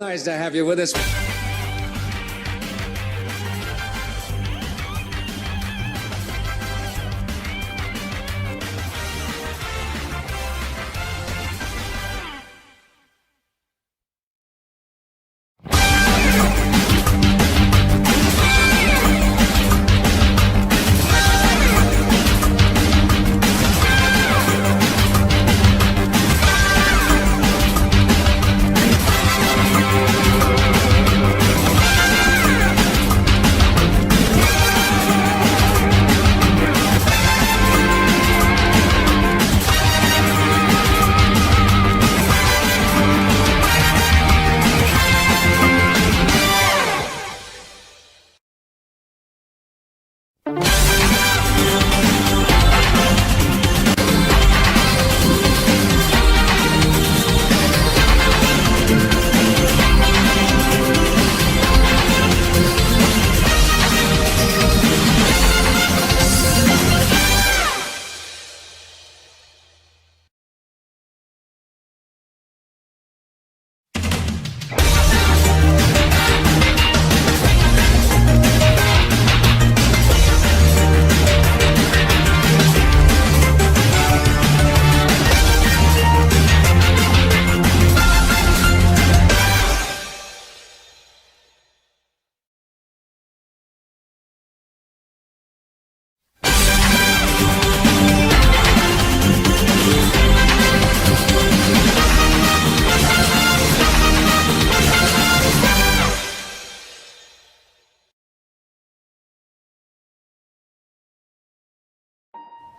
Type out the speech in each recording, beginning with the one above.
Nice to have you with us.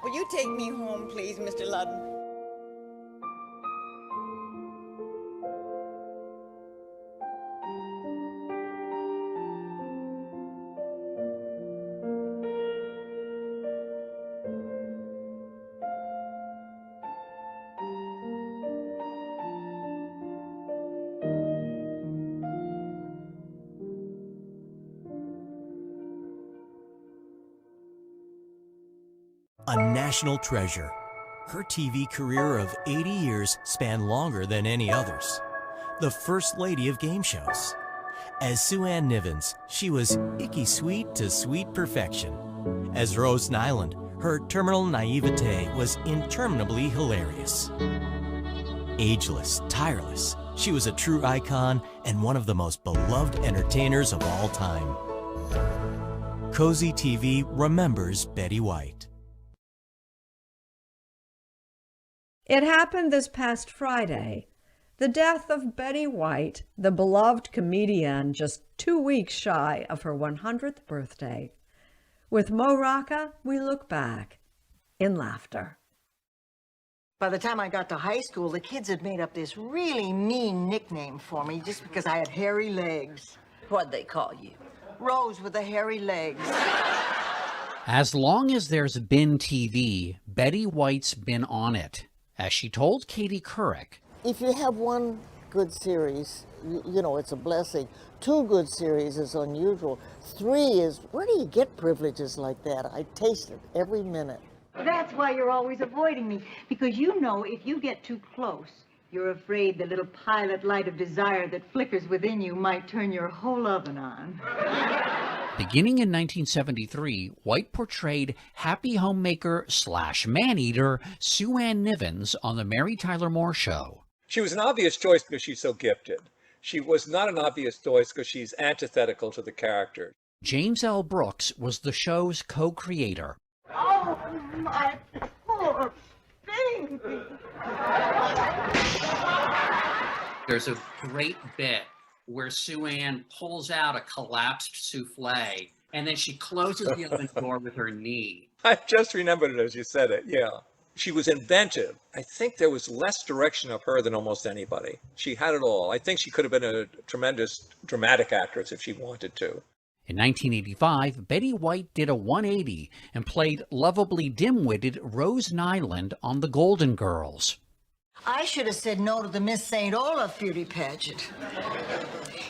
Will you take me home, please, Mr. Ludden? A national treasure. Her TV career of 80 years spanned longer than any others. The first lady of game shows. As Sue Ann Nivens, she was icky sweet to sweet perfection. As Rose Nyland, her terminal naivete was interminably hilarious. Ageless, tireless, she was a true icon and one of the most beloved entertainers of all time. Cozy TV remembers Betty White. It happened this past Friday. The death of Betty White, the beloved comedian, just 2 weeks shy of her 100th birthday. With Mo Rocca, we look back in laughter. By the time I got to high school, the kids had made up this really mean nickname for me just because I had hairy legs. What'd they call you? Rose with the hairy legs. As long as there's been TV, Betty White's been on it. As she told Katie Couric, if you have one good series, you know, it's a blessing. 2 good series is unusual. 3 is, where do you get privileges like that? I taste it every minute. That's why you're always avoiding me, because you know if you get too close, you're afraid the little pilot light of desire that flickers within you might turn your whole oven on. beginning in 1973, White portrayed happy homemaker / man-eater Sue Ann Nivens on The Mary Tyler Moore Show. She was an obvious choice because she's so gifted. She was not an obvious choice because she's antithetical to the character. James L. Brooks was the show's co-creator. Oh, my poor baby. There's a great bit where Sue Ann pulls out a collapsed souffle, and then she closes the oven door with her knee. I just remembered it as you said it, yeah. She was inventive. I think there was less direction of her than almost anybody. She had it all. I think she could have been a tremendous dramatic actress if she wanted to. In 1985, Betty White did a 180 and played lovably dim-witted Rose Nyland on The Golden Girls. I should have said no to the Miss St. Olaf beauty pageant.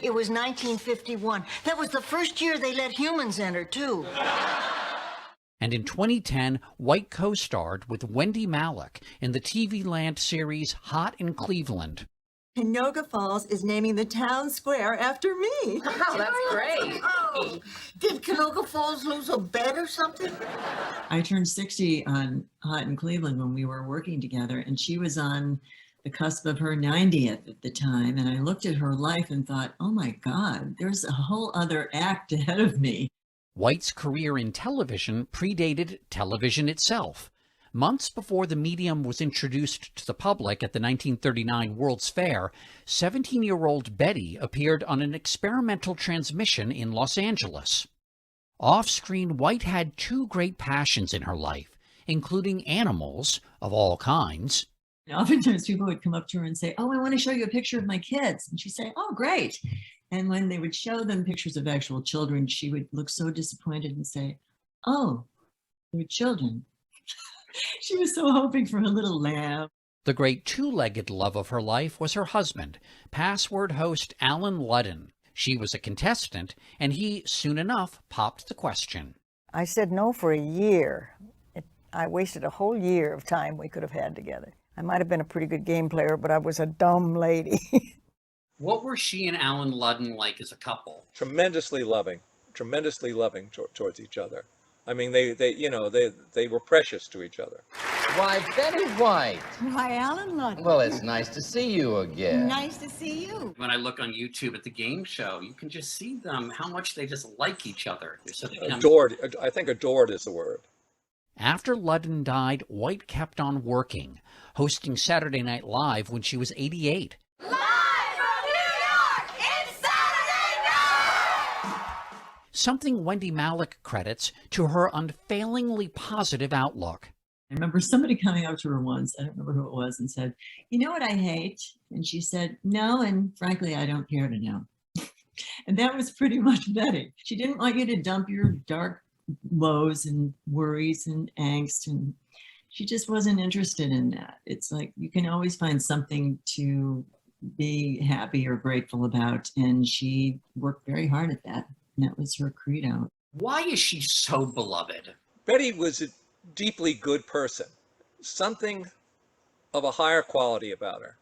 It was 1951. That was the first year they let humans enter, too. And in 2010, White co-starred with Wendy Malick in the TV Land series Hot in Cleveland. Canoga Falls is naming the town square after me. Wow, that's great. Oh, did Canoga Falls lose a bet or something? I turned 60 on Hot in Cleveland when we were working together, and she was on the cusp of her 90th at the time. And I looked at her life and thought, oh my God, there's a whole other act ahead of me. White's career in television predated television itself. Months before the medium was introduced to the public at the 1939 World's Fair, 17-year-old Betty appeared on an experimental transmission in Los Angeles. Off-screen, White had two great passions in her life, including animals of all kinds. And oftentimes people would come up to her and say, oh, I want to show you a picture of my kids. And she'd say, oh, great. And when they would show them pictures of actual children, she would look so disappointed and say, oh, they're children. She was so hoping for a little lamb. The great two-legged love of her life was her husband, password host Alan Ludden. She was a contestant, and he, soon enough, popped the question. I said no for a year. I wasted a whole year of time we could have had together. I might have been a pretty good game player, but I was a dumb lady. What were she and Alan Ludden like as a couple? Tremendously loving towards each other. I mean, they were precious to each other. Why, Betty White. Why, Alan Ludden. Well, it's nice to see you again. Nice to see you. When I look on YouTube at the game show, you can just see them, how much they just like each other. Adored. I think adored is the word. After Ludden died, White kept on working, hosting Saturday Night Live when she was 88. Live from New York, it's Saturday night! Something Wendy Malick credits to her unfailingly positive outlook. I remember somebody coming up to her once, I don't remember who it was, and said, you know what I hate? And she said, no, and frankly, I don't care to know. And that was pretty much Betty. She didn't want you to dump your dark woes and worries and angst, and she just wasn't interested in that. It's like you can always find something to be happy or grateful about, and she worked very hard at that, and that was her credo. Why is she so beloved? Betty was a deeply good person, something of a higher quality about her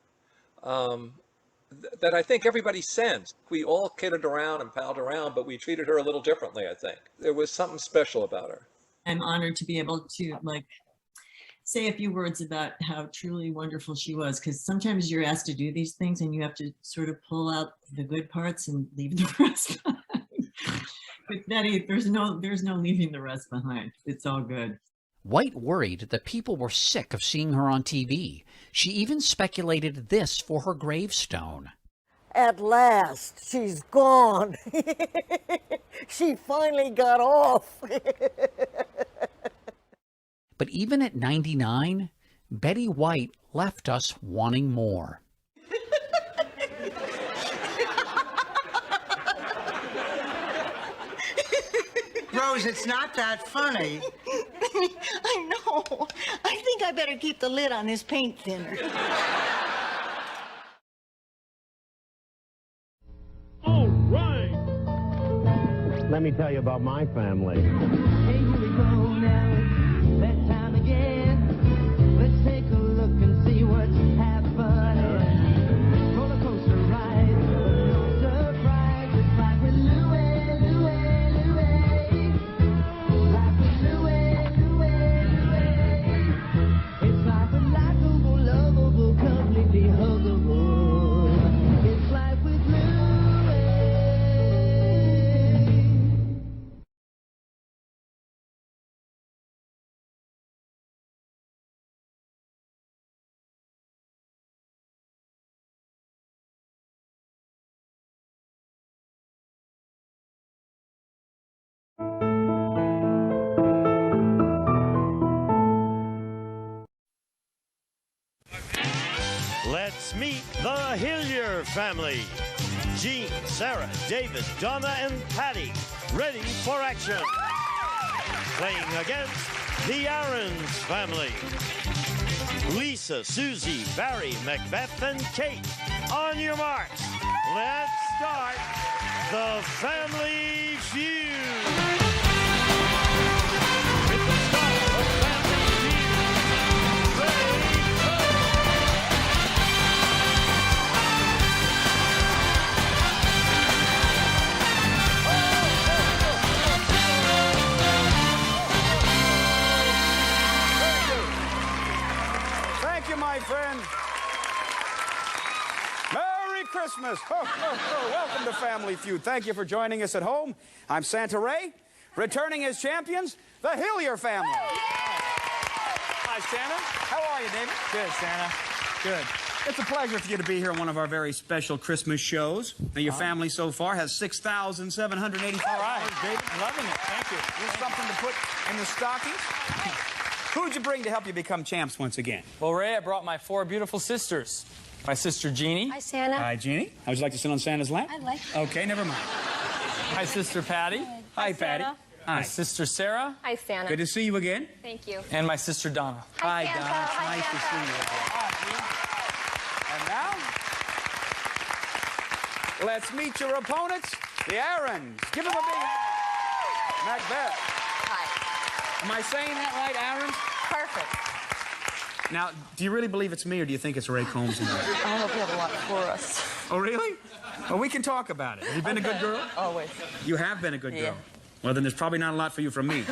that I think everybody sensed. We all kidded around and palled around, but we treated her a little differently, I think. There was something special about her. I'm honored to be able to say a few words about how truly wonderful she was, because sometimes you're asked to do these things and you have to sort of pull out the good parts and leave the rest behind. But Betty, there's no leaving the rest behind. It's all good. White worried that people were sick of seeing her on TV. She even speculated this for her gravestone. At last, she's gone. She finally got off. But even at 99, Betty White left us wanting more. Rose, it's not that funny. I know. I think I better keep the lid on this paint thinner. All right. Let me tell you about my family. Hey, here we go now. That time again. Let's take a look and see what's happening. Roller coaster ride, but no surprise. It's like with Louie, Louie, Louie. Like with Louie, Louie, Louie. It's like a likable, lovable, completely huggable. It's like with Louie. Let's meet the Hillier family. Jean, Sarah, David, Donna, and Patty, ready for action. Playing against the Ahrens family. Lisa, Susie, Barry, Macbeth, and Kate. On your marks, let's start the Family Feud. With the start of Family Feud, ready, go! Christmas. Ho, ho, ho. Welcome to Family Feud. Thank you for joining us at home. I'm Santa Ray. Returning as champions, the Hillier family. Hi, Santa. How are you, David? Good, Santa. Good. It's a pleasure for you to be here on one of our very special Christmas shows. Now, your family so far has 6,784 hours, David. Loving it. Thank you. Here's something to put in the stockings. Who'd you bring to help you become champs once again? Well, Ray, I brought my 4 beautiful sisters. My sister Jeannie. Hi, Santa. Hi, Jeannie. How would you like to sit on Santa's lap? I'd like to. Okay, never mind. My sister Patty. Hi, Patty. Santa. Hi. My sister Sarah. Hi, Santa. Good to see you again. Thank you. And my sister Donna. Hi, Santa. Donna. It's Hi, nice to Santa. see you again. And now, let's meet your opponents, the Ahrens. Give them a big hand. Macbeth. Hi. Am I saying that right, Ahrens? Perfect. Now, do you really believe it's me, or do you think it's Ray Combs in there? I hope you have a lot for us. Oh, really? Well, we can talk about it. Have you been a good girl? Always. You have been a good girl. Yeah. Well, then there's probably not a lot for you from me.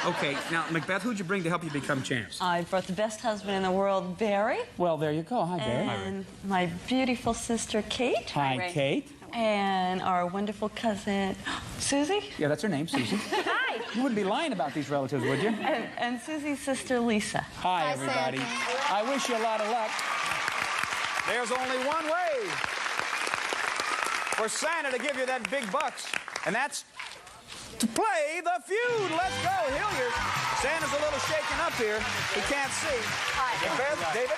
Okay, now, Macbeth, who'd you bring to help you become champs? I brought the best husband in the world, Barry. Well, there you go. Hi, Barry. And my beautiful sister, Kate. Hi, Kate. And our wonderful cousin, Susie. Yeah, that's her name, Susie. Hi. You wouldn't be lying about these relatives, would you? And Susie's sister, Lisa. Hi, everybody. I wish you a lot of luck. There's only one way for Santa to give you that big bucks, and that's to play the feud. Let's go, Hillier. Santa's a little shaken up here. He can't see. Hi, David.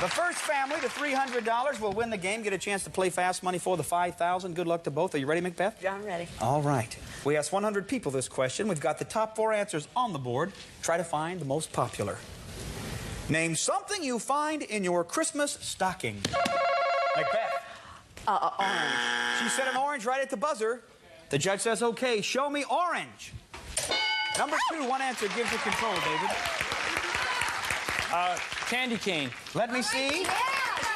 The first family to $300 will win the game, get a chance to play fast money for the $5,000. Good luck to both. Are you ready, Macbeth? Yeah, I'm ready. All right. We asked 100 people this question. We've got the top 4 answers on the board. Try to find the most popular. Name something you find in your Christmas stocking. Macbeth. Orange. She said an orange right at the buzzer. The judge says, okay, show me orange. Number 2, one answer gives you control, David. Candy cane. Let me see. Yeah.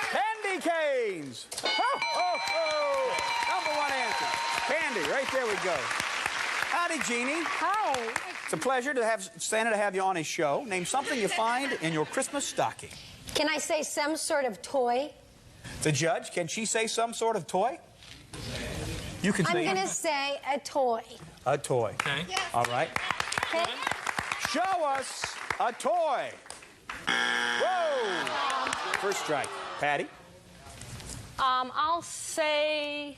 Candy canes. Ho, ho, ho. Number 1 answer. Candy. Right there we go. Howdy, Jeannie. Hi. It's a pleasure to have Santa to have you on his show. Name something you find in your Christmas stocking. Can I say some sort of toy? The judge, can she say some sort of toy? You can say I'm going to say a toy. a toy. Okay. All right. Okay? Show us a toy. Whoa! First strike. Patty? I'll say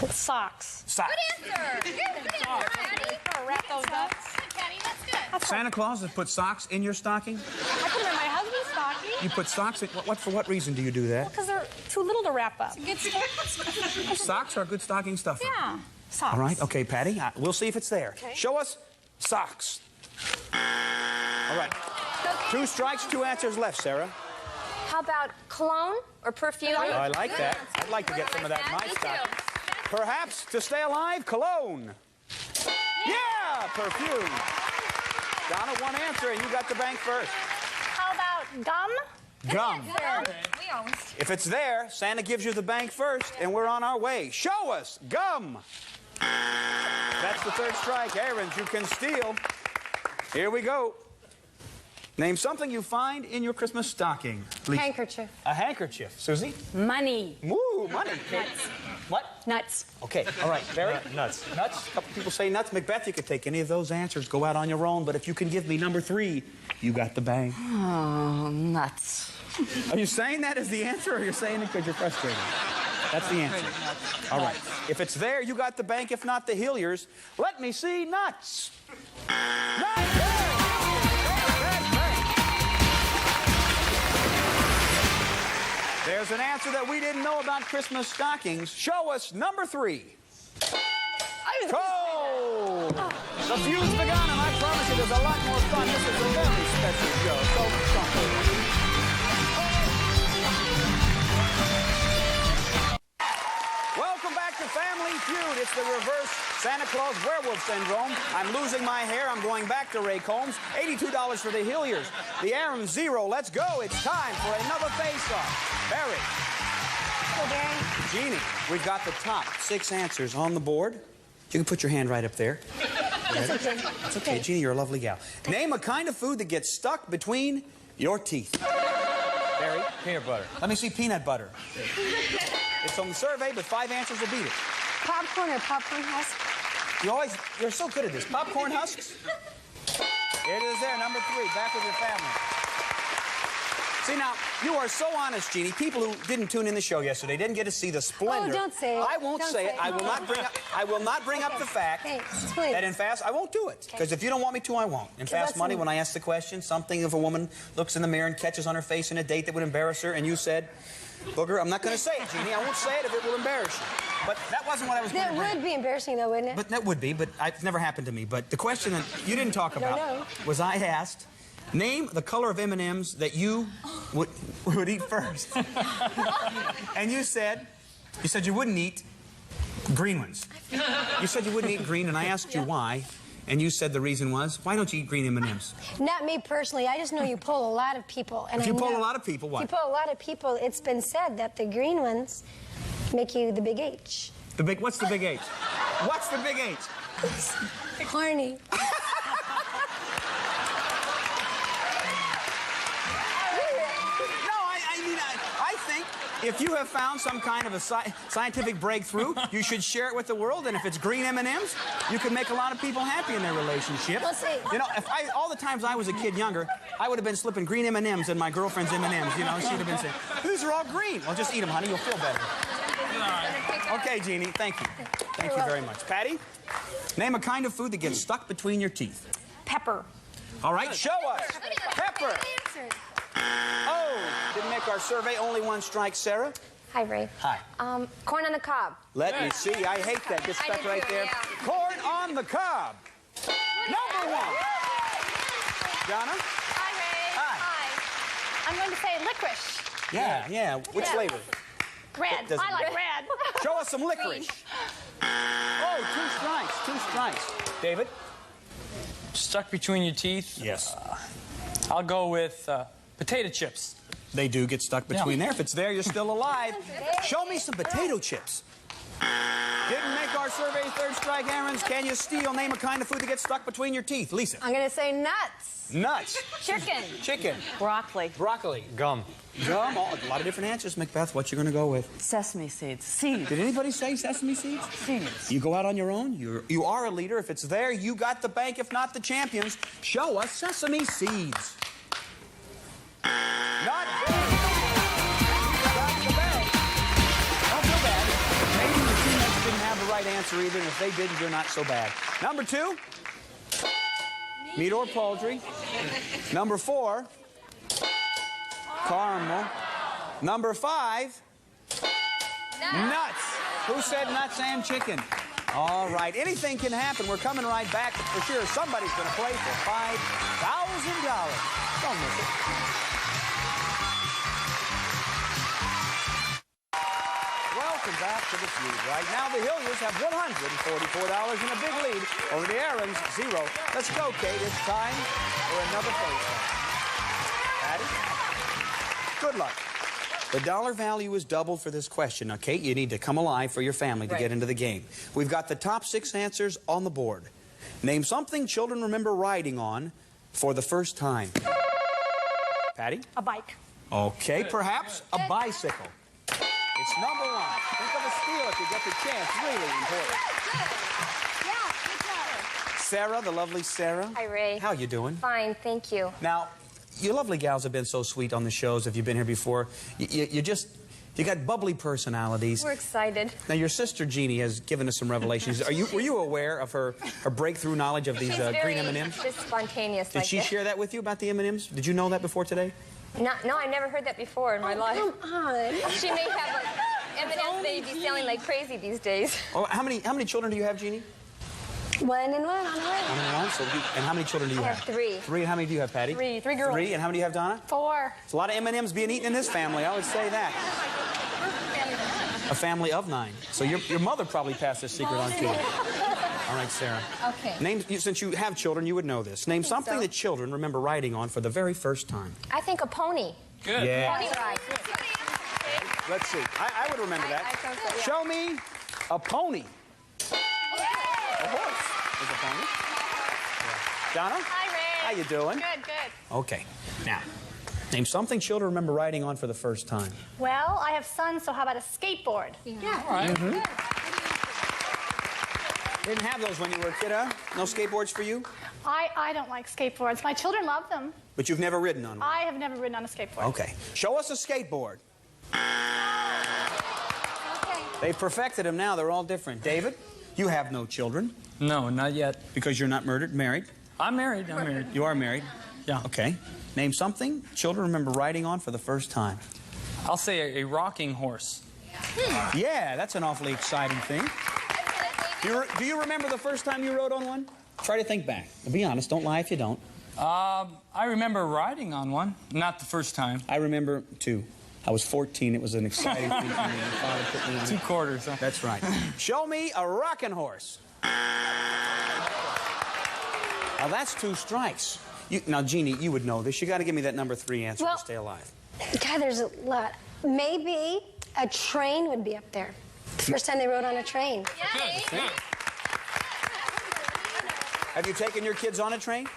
socks. Socks. Good answer. Good answer, Patty. Wrap those up. Good, Patty. That's good. Santa Claus has put socks in your stocking? I put them in my husband's stocking. You put socks in... For what reason do you do that? Because they're too little to wrap up. Good stuff. Socks are good stocking stuffer. Yeah, socks. All right. Okay, Patty. We'll see if it's there. Okay. Show us socks. All right. 2 strikes, 2 answers left, Sarah. How about cologne or perfume? Oh, I like that. I'd like to get some of that in my stocking. Perhaps to stay alive, cologne. Yeah, perfume. Donna, 1 answer, and you got the bank first. How about gum? Gum. We always. If it's there, Santa gives you the bank first, and we're on our way. Show us gum. That's the 3rd strike. Ahrens, you can steal. Here we go. Name something you find in your Christmas stocking. Handkerchief. A handkerchief. Susie? Money. Woo, money. Nuts. What? Nuts. Okay, all right. Barry? Nuts. Nuts? A couple people say nuts. Macbeth, you could take any of those answers. Go out on your own. But if you can give me number 3, you got the bank. Oh, nuts. Are you saying that as the answer, or you're saying it because you're frustrated? That's the answer. All right. If it's there, you got the bank. If not, the Hilliers. Let me see nuts. Nuts! There's an answer that we didn't know about Christmas stockings. Show us number 3. Cold! The feud's begun, and I promise you there's a lot more fun. This is a very special show. So, welcome back to Family Feud. It's the reverse Santa Claus werewolf syndrome. I'm losing my hair. I'm going back to Ray Combs. $82 for the Hilliers. The Ahrens 0. Let's go. It's time for another face-off. Barry. Hello, Barry. Jeannie, we've got the top 6 answers on the board. You can put your hand right up there. That's okay. That's okay. Jeannie, you're a lovely gal. Name a kind of food that gets stuck between your teeth. Harry? Peanut butter. Let me see peanut butter. It's on the survey, but 5 answers will beat it. Popcorn or popcorn husk? You're so good at this. Popcorn husks? It is there, number 3. Back with your family. See, now, you are so honest, Jeannie. People who didn't tune in the show yesterday didn't get to see the splendor. Oh, don't say it. I won't say it. I will not bring up the fact that in Fast, I won't do it. Because if you don't want me to, I won't. In Fast Money, when I asked the question, something if a woman looks in the mirror and catches on her face in a date that would embarrass her, and you said, Booger, I'm not going to say it, Jeannie. I won't say it if it will embarrass you. But that wasn't what I was going to bring. That would be embarrassing, though, wouldn't it? But that would be, but it's never happened to me. But the question that you didn't talk about was I asked, name the color of M&Ms that you would eat first. And you said you wouldn't eat green ones. You said you wouldn't eat green, and I asked you why. And you said the reason was, why don't you eat green M&Ms? Not me personally. I just know you pull a lot of people. And If you pull a lot of people, what? If you pull a lot of people, it's been said that the green ones make you the big H. What's the big H? What's the big H? Horny. I think if you have found some kind of a scientific breakthrough, you should share it with the world. And if it's green M&Ms, you can make a lot of people happy in their relationship. Let's see. You know, all the times I was a kid younger, I would have been slipping green M&Ms in my girlfriend's M&Ms. You know, she'd have been saying, "These are all green." Well, just eat them, honey. You'll feel better. Okay, Jeannie. Thank you. Thank you very much. Patty, name a kind of food that gets stuck between your teeth. Pepper. All right, show us. Pepper. Oh, didn't make our survey. Only one strike. Sarah? Hi, Ray. Hi. Corn on the cob. Let me see. I hate that. Get stuck right there. Corn on the cob. Number 1. Donna? Hi, Ray. Hi. I'm going to say licorice. Yeah. Which flavor? Red. Doesn't I like matter. red. Show us some licorice. Oh, 2 strikes. David? Stuck between your teeth? Yes. I'll go with potato chips. They do get stuck between there. If it's there, you're still alive. Show me some potato chips. Didn't make our survey. 3rd strike, Ahrens. Can you steal? Name a kind of food that gets stuck between your teeth. Lisa. I'm going to say nuts. Nuts. Chicken. Broccoli. Gum. Gum. Oh, a lot of different answers. Macbeth, what you going to go with? Sesame seeds. Seeds. Did anybody say sesame seeds? Seeds. You go out on your own. You are a leader. If it's there, you got the bank. If not, the champions. Show us sesame seeds. Not good. Got the bank. Don't feel bad. Maybe your teammates didn't have the right answer either, and if they didn't, you're not so bad. Number 2, meat or poultry. Number 4, caramel. Number 5, nuts. Who said nuts and chicken? All right, anything can happen. We're coming right back. For sure, somebody's going to play for $5,000. Don't miss it. Welcome back to the Feud. Right now, the Hilliers have $144 and a big lead over the Ahrens, 0. Let's go, Kate. It's time for another face-off. Patty, good luck. The dollar value is doubled for this question. Now, Kate, you need to come alive for your family to get into the game. We've got the top 6 answers on the board. Name something children remember riding on for the first time. Patty? A bike. Okay, perhaps a bicycle. It's number 1. Think of a steal if you get the chance. Really important. Sarah, the lovely Sarah. Hi, Ray. How you doing? Fine, thank you. Now, you lovely gals have been so sweet on the shows. If you've been here before, you got bubbly personalities. We're excited. Now, your sister Jeannie has given us some revelations. Were you aware of her breakthrough knowledge of these green M&Ms? Just spontaneous. Did she share that with you about the M&Ms? Did you know that before today? No, I never heard that before in my life. Come on. She may have M&Ms may be selling like crazy these days. Oh, how many children do you have, Jeannie? 1 and 1 on the way. 1 and 1. And how many children do you have? I have 3. 3. And how many do you have, Patty? 3 girls. 3. And how many do you have, Donna? 4. It's a lot of M&Ms being eaten in this family. I would say that. A family of 9. So your mother probably passed this secret on to you. All right, Sarah. Okay. Since you have children, you would know this. Name something that children remember riding on for the very first time. I think a pony. Good. Yeah. Pony ride. Let's see. I would remember that. I think so, yeah. Show me a pony. A horse is a pony. Yeah. Donna? Hi, Ray. How you doing? Good. Okay. Now, Name something children remember riding on for the first time. Well, I have sons, so how about a skateboard? Yeah. All right. Didn't have those when you were a kid, huh? No skateboards for you? I don't like skateboards. My children love them. But you've never ridden on one? I have never ridden on a skateboard. Okay. Show us a skateboard. They've perfected them now. They're all different. David, you have no children. No, not yet. Because you're not married? I'm married. You are married? Yeah. Okay. Name something children remember riding on for the first time. I'll say a rocking horse. Yeah, that's an awfully exciting thing. Do you remember the first time you rode on one? Try to think back. Be honest. Don't lie if you don't. I remember riding on one. Not the first time. I remember, too. I was 14. It was an exciting thing for me. My father put me on 2 quarters, huh? That's right. Show me a rocking horse. Now, that's 2 strikes. Now, Jeannie, you would know this. You got to give me that number 3 answer to stay alive. God, there's a lot. Maybe a train would be up there. The first time they rode on a train. Have you taken your kids on a train?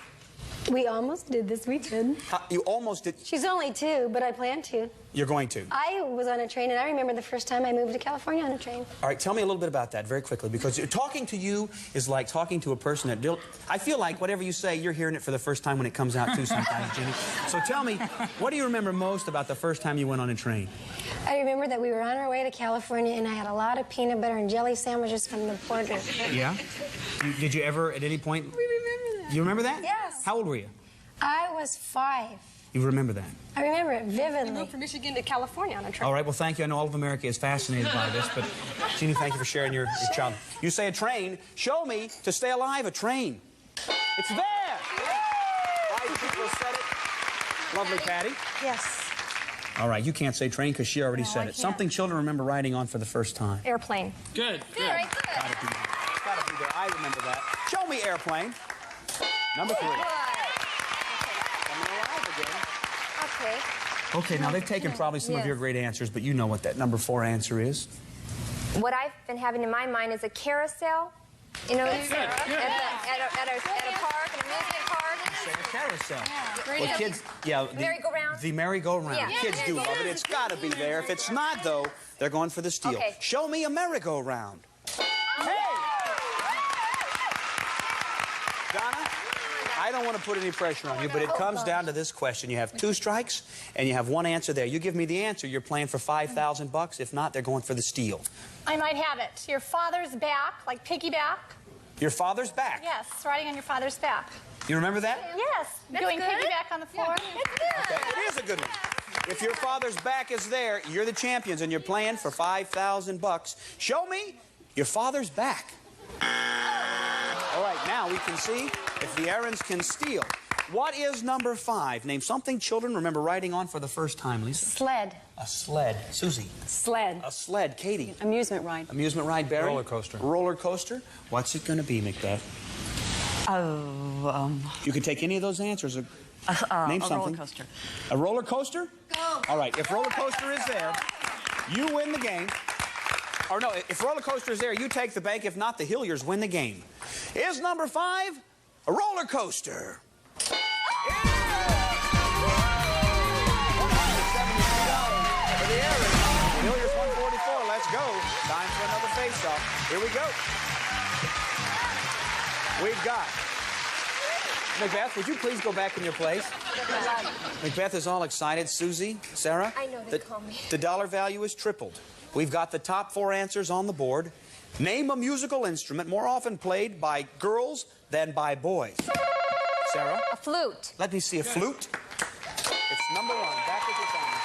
We almost did this weekend. You almost did? She's only 2, but I plan to. You're going to? I was on a train, and I remember the first time I moved to California on a train. All right, tell me a little bit about that very quickly, because talking to you is like talking to a person that... I feel like whatever you say, you're hearing it for the first time when it comes out, too, sometimes, Jeannie. So tell me, what do you remember most about the first time you went on a train? I remember that we were on our way to California, and I had a lot of peanut butter and jelly sandwiches from the border. Yeah? Did you ever, at any point... We remember that. You remember that? Yes. How old were you? I was 5. You remember that? I remember it vividly. We moved from Michigan to California on a trip. All right, well, thank you. I know all of America is fascinated by this, but Jeannie, thank you for sharing your child. You say a train. Show me, to stay alive, a train. It's there! Right, people said it. Lovely, Patty. Yes. All right, you can't say train because she already said it. can't. Something children remember riding on for the first time. Airplane. Good. Very good. Gotta be there. Gotta be there. I remember that. Show me airplane. Number 3. Coming alive again. Okay. Okay, now they've taken probably some of your great answers, but you know what that number 4 answer is. What I've been having in my mind is a carousel. You know, at a park, an amusement park. Say a carousel. Great Well, idea. kids, Merry-go-round. The merry-go-round. Yeah. Kids do love it. It's got to be there. If it's not, though, they're going for the steal. Okay. Show me a merry-go-round. Donna, I don't want to put any pressure on you, but it comes down to this question. You have 2 strikes, and you have 1 answer there. You give me the answer, you're playing for $5,000. If not, they're going for the steal. I might have it. Your father's back, like piggyback. Your father's back. Yes, riding on your father's back. You remember that? Yes, doing good. piggyback on the floor. Okay, it is a good one. If your father's back is there, you're the champions, and you're playing for $5,000. Show me your father's back. All right, now we can see if the Ahrens can steal. What is number 5? Name something children remember riding on for the first time, Lisa. Sled. A sled. Susie. Sled. A sled. Katie. Amusement ride. Amusement ride, Barry. Roller coaster. Roller coaster. What's it going to be, Macbeth? You can take any of those answers. Name a something. roller coaster. A roller coaster? Go. All right, if roller coaster is there, you win the game. Or no, if roller coaster is there, you take the bank. If not, the Hilliers win the game. Is number 5 a roller coaster? Yeah! $172 for the Ahrens. Hilliers 144. Let's go. Time for another face-off. Here we go. We've got... Macbeth, would you please go back in your place? Macbeth is all excited. Susie, Sarah? I know they call me. The dollar value is tripled. We've got the top 4 answers on the board. Name a musical instrument more often played by girls than by boys. Sarah? A flute. Let me see a flute. It's number 1. Back with your time,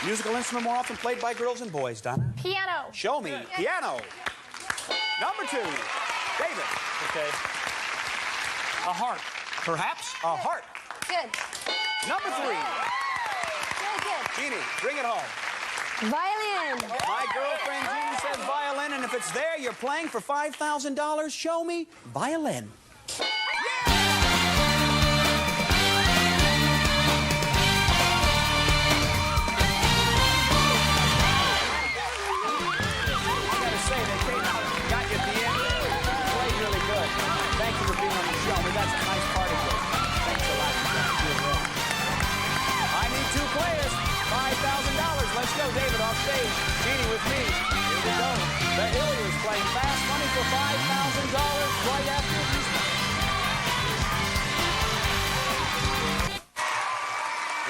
Susie. Musical instrument more often played by girls than boys, Donna? Piano. Show me. Piano. Number 2. David. Okay. A harp. Perhaps a harp. Good. Number 3. Very good. Jeannie, bring it home. Violin. My girlfriend Jeannie says violin, and if it's there, you're playing for $5,000. Show me violin. Thank you for being on the show. I mean, that's a nice part of it. Thanks a lot. go, David, off stage. Jeannie with me. Here we go. The Hilliers playing Fast Money for $5,000 right after these.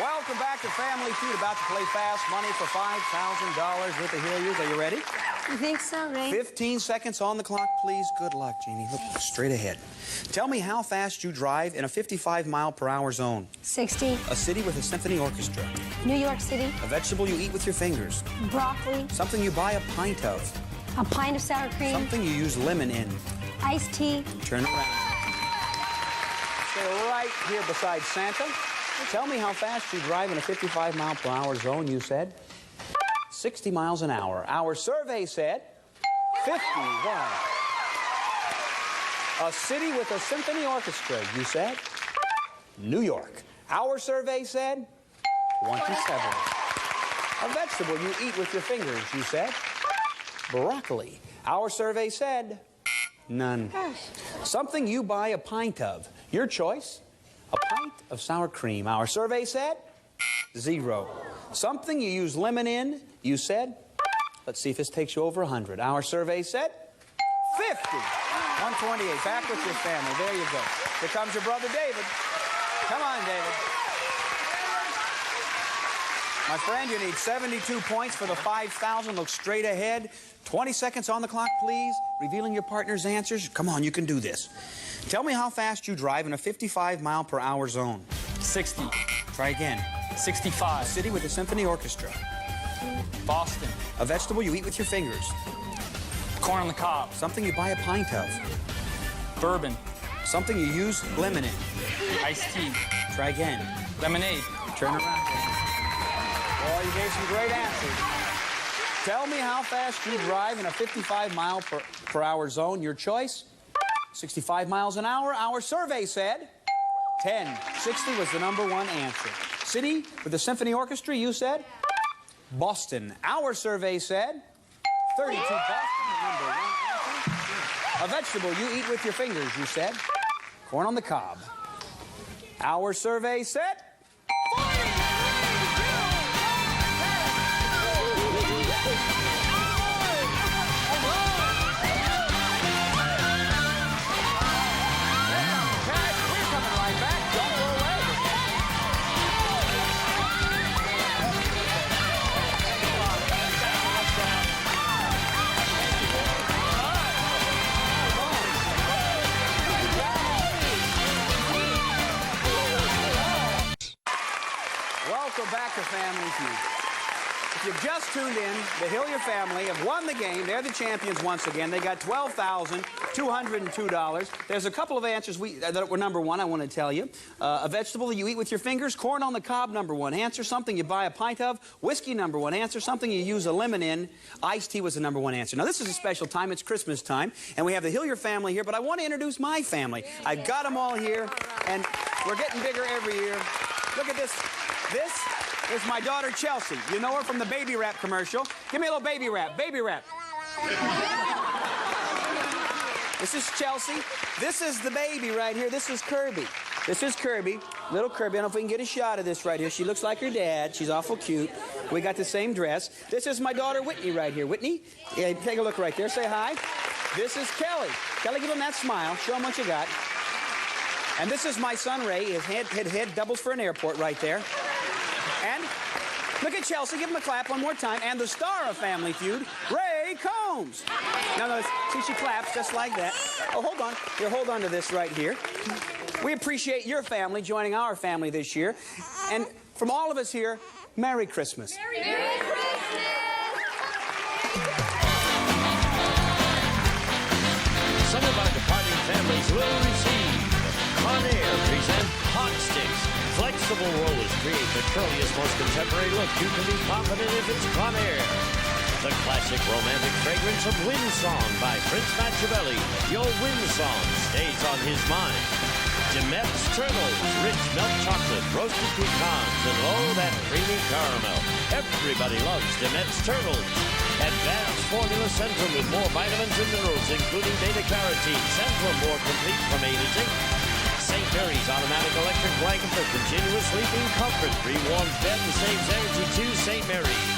Welcome back to Family Feud. About to play Fast Money for $5,000 with the Hilliers. Are you ready? You think so, Ray? 15 seconds on the clock, please. Good luck, Jeannie. Look straight ahead. Tell me how fast you drive in a 55-mile-per-hour zone. 60. A city with a symphony orchestra. New York City. A vegetable you eat with your fingers. Broccoli. Something you buy a pint of. A pint of sour cream. Something you use lemon in. Iced tea. Turn around. Stay right here beside Santa. Tell me how fast you drive in a 55-mile-per-hour zone, you said. 60 miles an hour. Our survey said 51. A city with a symphony orchestra, you said. New York. Our survey said 27. A vegetable you eat with your fingers, you said. Broccoli. Our survey said none. Something you buy a pint of. Your choice. A pint of sour cream. Our survey said 0. Something you use lemon in, you said. Let's see if this takes you over 100. Our survey said 50. 128. Back with your family. There you go. Here comes your brother David. Come on, David. My friend, you need 72 points for the 5,000. Look straight ahead. 20 seconds on the clock, please. Revealing your partner's answers. Come on, you can do this. Tell me how fast you drive in a 55-mile-per-hour zone. 60. Try again. 65. A city with a symphony orchestra. Boston. A vegetable you eat with your fingers. Corn on the cob. Something you buy a pint of. Bourbon. Something you use lemon in. Iced tea. Try again. Lemonade. Turn around. Boy, you gave some great answers. Tell me how fast you drive in a 55-mile-per-hour zone. Your choice? 65 miles an hour. Our survey said 10. 60 was the #1 answer. City with a symphony orchestra, you said? Boston. Our survey said 32. Boston, the #1 answer. A vegetable you eat with your fingers, you said? Corn on the cob. Our survey said 40. Welcome back to Family Feud. If you've just tuned in, the Hillier family have won the game. They're the champions once again. They got $12,202. There's a couple of answers that were #1, I want to tell you. A vegetable that you eat with your fingers. Corn on the cob, #1 answer. Something you buy a pint of. Whiskey, #1 answer. Something you use a lemon in. Iced tea was the #1 answer. Now, this is a special time. It's Christmas time. And we have the Hillier family here. But I want to introduce my family. I've got them all here. And we're getting bigger every year. Look at this. This is my daughter, Chelsea. You know her from the Baby Rap commercial. Give me a little baby rap. Baby rap. This is Chelsea. This is the baby right here. This is Kirby. This is Kirby. Little Kirby. I don't know if we can get a shot of this right here. She looks like her dad. She's awful cute. We got the same dress. This is my daughter, Whitney, right here. Whitney, yeah, take a look right there. Say hi. This is Kelly. Kelly, give him that smile. Show him what you got. And this is my son, Ray. His head doubles for an airport right there. And look at Chelsea. Give him a clap one more time. And the star of Family Feud, Ray Combs. Now, see, she claps just like that. Oh, hold on. Here, hold on to this right here. We appreciate your family joining our family this year. And from all of us here, Merry Christmas. Merry Christmas! Some of our departing families will receive Conair present Hot Sticks. Flexible rollers create the curliest, most contemporary look. You can be confident if it's Conair. The classic romantic fragrance of Windsong by Prince Machiavelli. Your Windsong stays on his mind. Demet's Turtles, rich milk chocolate, roasted pecans, and oh, that creamy caramel. Everybody loves Demet's Turtles. Advanced Formula Centrum with more vitamins and minerals, including beta-carotene. Centrum, more complete from A to Z. St. Mary's automatic electric blanket for continuous sleeping comfort. Free warm bed and saves energy to St. Mary's.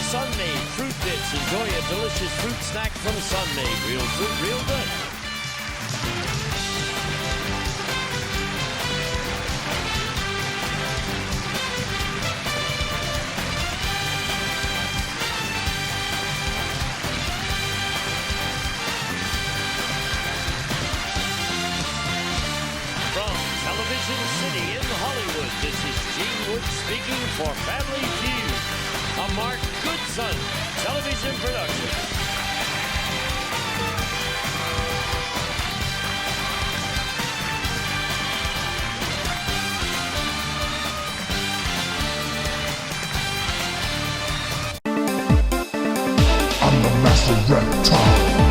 Sun-Maid Fruit Bits. Enjoy a delicious fruit snack from Sun-Maid. Real fruit, real good. From Television City in Hollywood, this is Gene Wood speaking for Family Feud, a Mark Goodson television production. I'm the master reptile.